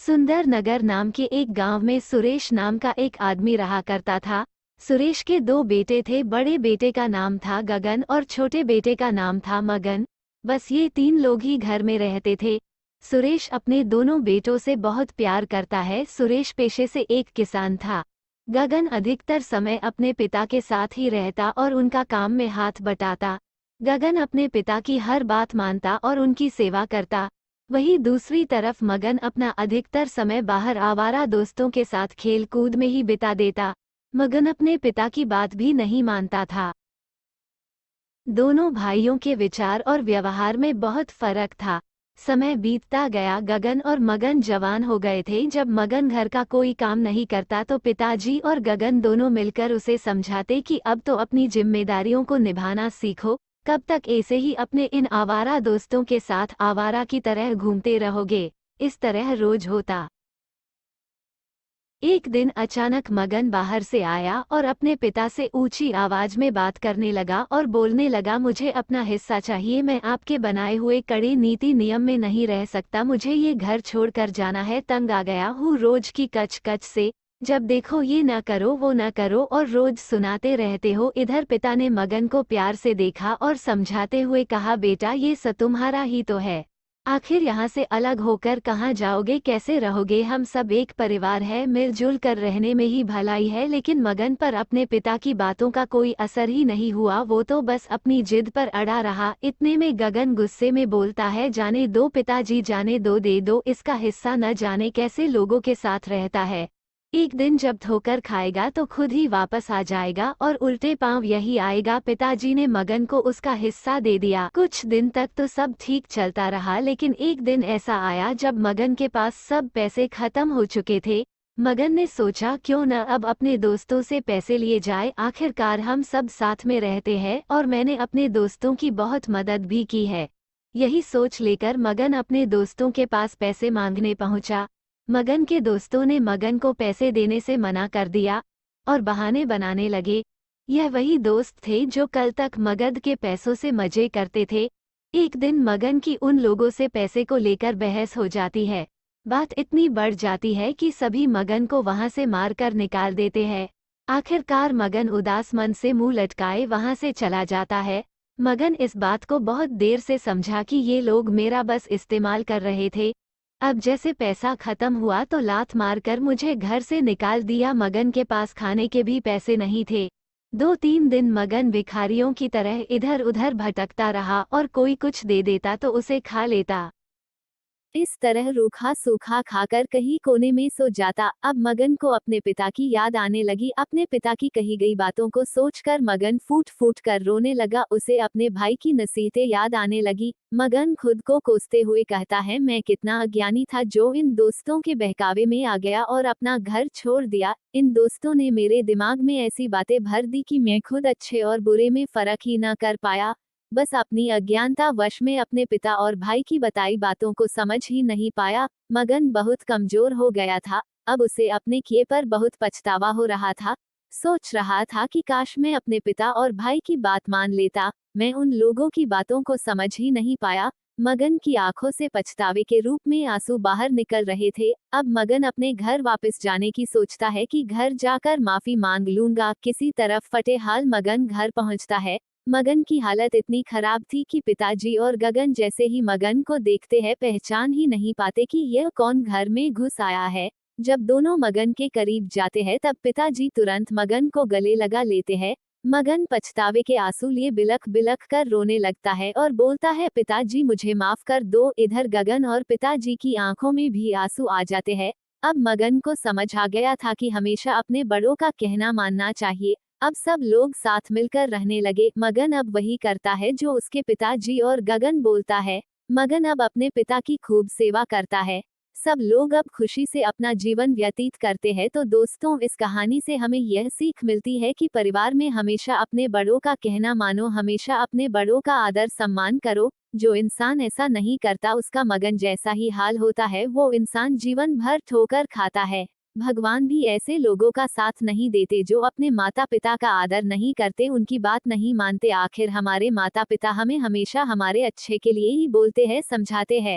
सुंदर नगर नाम के एक गांव में सुरेश नाम का एक आदमी रहा करता था। सुरेश के दो बेटे थे। बड़े बेटे का नाम था गगन और छोटे बेटे का नाम था मगन। बस ये तीन लोग ही घर में रहते थे। सुरेश अपने दोनों बेटों से बहुत प्यार करता है। सुरेश पेशे से एक किसान था। गगन अधिकतर समय अपने पिता के साथ ही रहता और उनका काम में हाथ बटाता। गगन अपने पिता की हर बात मानता और उनकी सेवा करता। वहीं दूसरी तरफ मगन अपना अधिकतर समय बाहर आवारा दोस्तों के साथ खेल कूद में ही बिता देता। मगन अपने पिता की बात भी नहीं मानता था। दोनों भाइयों के विचार और व्यवहार में बहुत फर्क था। समय बीतता गया। गगन और मगन जवान हो गए थे। जब मगन घर का कोई काम नहीं करता तो पिताजी और गगन दोनों मिलकर उसे समझाते कि अब तो अपनी जिम्मेदारियों को निभाना सीखो। कब तक ऐसे ही अपने इन आवारा दोस्तों के साथ आवारा की तरह घूमते रहोगे। इस तरह रोज होता। एक दिन अचानक मगन बाहर से आया और अपने पिता से ऊंची आवाज में बात करने लगा और बोलने लगा, मुझे अपना हिस्सा चाहिए। मैं आपके बनाए हुए कड़े नीति नियम में नहीं रह सकता। मुझे ये घर छोड़कर जाना है। तंग आ गया हूँ रोज की कच कच से। जब देखो ये न करो वो न करो और रोज सुनाते रहते हो। इधर पिता ने मगन को प्यार से देखा और समझाते हुए कहा, बेटा ये सब तुम्हारा ही तो है। आखिर यहाँ से अलग होकर कहाँ जाओगे, कैसे रहोगे। हम सब एक परिवार है, मिलजुल कर रहने में ही भलाई है। लेकिन मगन पर अपने पिता की बातों का कोई असर ही नहीं हुआ। वो तो बस अपनी जिद पर अड़ा रहा। इतने में गगन गुस्से में बोलता है, जाने दो पिताजी, जाने दो, दे दो इसका हिस्सा। न जाने कैसे लोगों के साथ रहता है। एक दिन जब ठोकर खाएगा तो खुद ही वापस आ जाएगा और उल्टे पांव यही आएगा। पिताजी ने मगन को उसका हिस्सा दे दिया। कुछ दिन तक तो सब ठीक चलता रहा, लेकिन एक दिन ऐसा आया जब मगन के पास सब पैसे खत्म हो चुके थे। मगन ने सोचा, क्यों न अब अपने दोस्तों से पैसे लिए जाए। आखिरकार हम सब साथ में रहते हैं और मैंने अपने दोस्तों की बहुत मदद भी की है। यही सोच लेकर मगन अपने दोस्तों के पास पैसे मांगने पहुंचा। मगन के दोस्तों ने मगन को पैसे देने से मना कर दिया और बहाने बनाने लगे। यह वही दोस्त थे जो कल तक मगन के पैसों से मजे करते थे। एक दिन मगन की उन लोगों से पैसे को लेकर बहस हो जाती है। बात इतनी बढ़ जाती है कि सभी मगन को वहां से मारकर निकाल देते हैं। आखिरकार मगन उदास मन से मुंह लटकाए वहां से चला जाता है। मगन इस बात को बहुत देर से समझा कि ये लोग मेरा बस इस्तेमाल कर रहे थे। अब जैसे पैसा खत्म हुआ तो लात मारकर मुझे घर से निकाल दिया। मगन के पास खाने के भी पैसे नहीं थे। 2-3 दिन मगन भिखारियों की तरह इधर उधर भटकता रहा और कोई कुछ दे देता तो उसे खा लेता। इस तरह रूखा सूखा खाकर कहीं कोने में सो जाता। अब मगन को अपने पिता की याद आने लगी। अपने पिता की कही गई बातों को सोचकर मगन फूट फूट कर रोने लगा। उसे अपने भाई की नसीहतें याद आने लगी। मगन खुद को कोसते हुए कहता है, मैं कितना अज्ञानी था जो इन दोस्तों के बहकावे में आ गया और अपना घर छोड़ दिया। इन दोस्तों ने मेरे दिमाग में ऐसी बातें भर दी कि मैं खुद अच्छे और बुरे में फर्क ही न कर पाया। बस अपनी अज्ञानता वश में अपने पिता और भाई की बताई बातों को समझ ही नहीं पाया। मगन बहुत कमजोर हो गया था। अब उसे अपने किए पर बहुत पछतावा हो रहा था। सोच रहा था कि काश मैं अपने पिता और भाई की बात मान लेता। मैं उन लोगों की बातों को समझ ही नहीं पाया। मगन की आंखों से पछतावे के रूप में आंसू बाहर निकल रहे थे। अब मगन अपने घर वापस जाने की सोचता है कि घर जाकर माफी मांग लूंगा। किसी तरफ फटे हाल मगन घर पहुंचता है। मगन की हालत इतनी खराब थी कि पिताजी और गगन जैसे ही मगन को देखते हैं पहचान ही नहीं पाते कि यह कौन घर में घुस आया है। जब दोनों मगन के करीब जाते हैं तब पिताजी तुरंत मगन को गले लगा लेते हैं। मगन पछतावे के आंसू लिए बिलख बिलख कर रोने लगता है और बोलता है, पिताजी मुझे माफ कर दो। इधर गगन और पिताजी की आंखों में भी आंसू आ जाते हैं। अब मगन को समझ आ गया था कि हमेशा अपने बड़ों का कहना मानना चाहिए। अब सब लोग साथ मिलकर रहने लगे। मगन अब वही करता है जो उसके पिताजी और गगन बोलता है। मगन अब अपने पिता की खूब सेवा करता है। सब लोग अब खुशी से अपना जीवन व्यतीत करते हैं। तो दोस्तों, इस कहानी से हमें यह सीख मिलती है कि परिवार में हमेशा अपने बड़ों का कहना मानो, हमेशा अपने बड़ों का आदर सम्मान करो। जो इंसान ऐसा नहीं करता उसका मगन जैसा ही हाल होता है। वो इंसान जीवन भर ठोकर खाता है। भगवान भी ऐसे लोगों का साथ नहीं देते जो अपने माता पिता का आदर नहीं करते, उनकी बात नहीं मानते। आखिर हमारे माता पिता हमें हमेशा हमारे अच्छे के लिए ही बोलते हैं, समझाते हैं।